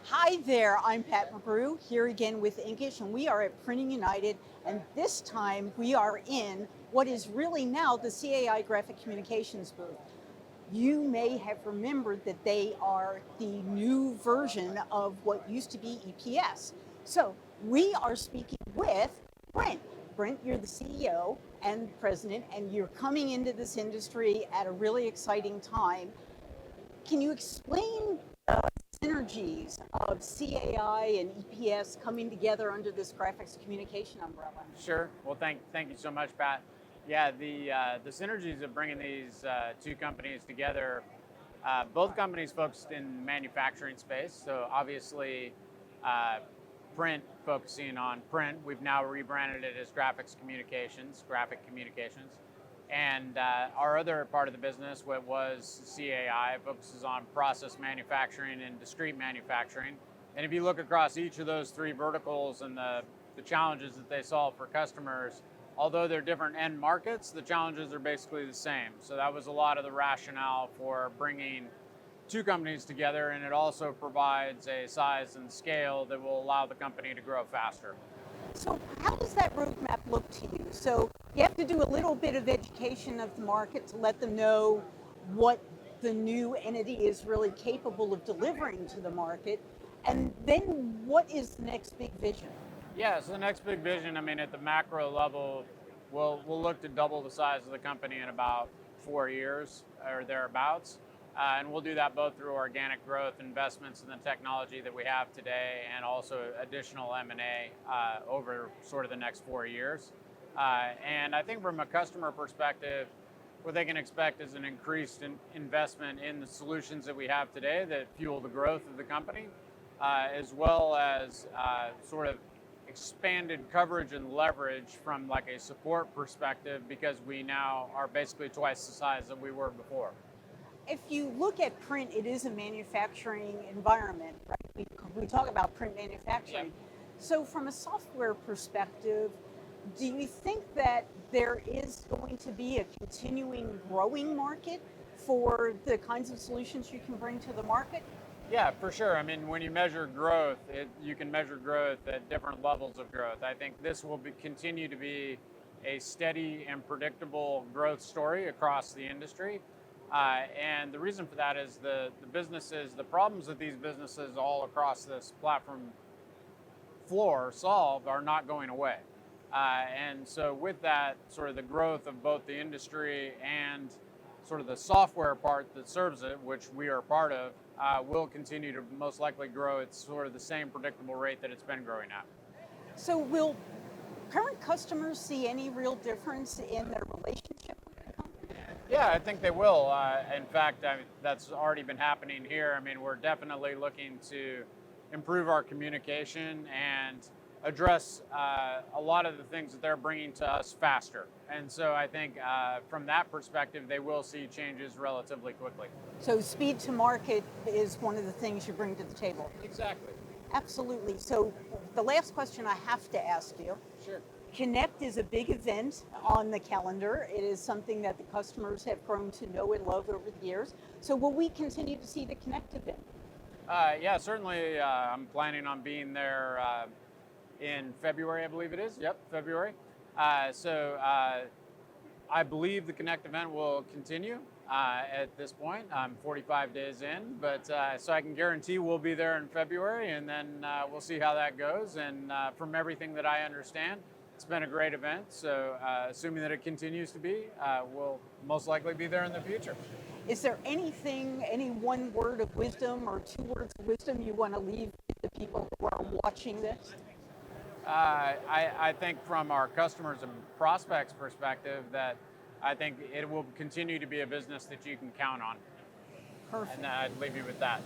Hi there, I'm Pat McGrew here again with Inkish, and we are at Printing United. And this time we are in what is really now the CAI Graphic Communications booth. You may have remembered that they are the new version of what used to be EPS. So we are speaking with Brent. Brent, you're the CEO and president, and you're coming into this industry at a really exciting time. Can you explain synergies of CAI and EPS coming together under this graphics communication umbrella? Sure. Well, thank you so much, Pat. Yeah, the synergies of bringing these two companies together. Both companies focused in manufacturing space, so obviously, uh, print focusing on print. We've now rebranded it as Graphics Communications, Graphic Communications, and our other part of the business, what was CAI, focuses on process manufacturing and discrete manufacturing. And if you look across each of those three verticals and the challenges that they solve for customers, although they're different end markets, the challenges are basically the same. So that was a lot of the rationale for bringing two companies together, and it also provides a size and scale that will allow the company to grow faster. So, how does that roadmap look to you? So, you have to do a little bit of education of the market to let them know what the new entity is really capable of delivering to the market. And then, what is the next big vision? Yeah, so the next big vision, I mean, at the macro level, we'll look to double the size of the company in about 4 years or thereabouts. And we'll do that both through organic growth investments in the technology that we have today and also additional M&A over sort of the next 4 years. And I think from a customer perspective, what they can expect is an increased investment in the solutions that we have today that fuel the growth of the company, as well as sort of expanded coverage and leverage from like a support perspective because we now are basically twice the size that we were before. If you look at print, it is a manufacturing environment, right? We talk about print manufacturing. So, from a software perspective, do you think that there is going to be a continuing growing market for the kinds of solutions you can bring to the market? Yeah, for sure. I mean, when you measure growth, you can measure growth at different levels of growth. I think this will continue to be a steady and predictable growth story across the industry. And the reason for that is the businesses, the problems that these businesses all across this platform floor solve are not going away. And so with that, sort of the growth of both the industry and sort of the software part that serves it, which we are part of, will continue to most likely grow at sort of the same predictable rate that it's been growing at. So, will current customers see any real difference in their relationship with the company? Yeah, I think they will. In fact, that's already been happening here. I mean, we're definitely looking to improve our communication and address a lot of the things that they're bringing to us faster. And so I think from that perspective, they will see changes relatively quickly. So, speed to market is one of the things you bring to the table. Exactly. Absolutely. So, the last question I have to ask you. Sure. Connect is a big event on the calendar. It is something that the customers have grown to know and love over the years. So, will we continue to see the Connect event? Yeah, certainly. I'm planning on being there in February, I believe it is. Yep, February. So I believe the Connect event will continue at this point. I'm 45 days in, but so I can guarantee we'll be there in February, and then we'll see how that goes. And from everything that I understand, it's been a great event. So assuming that it continues to be, we'll most likely be there in the future. Is there anything, any one word of wisdom or two words of wisdom you want to leave with the people who are watching this? I think from our customers and prospects perspective that I think it will continue to be a business that you can count on. Perfect. And I'd leave you with that.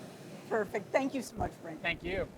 Perfect. Thank you so much, Brent. Thank you.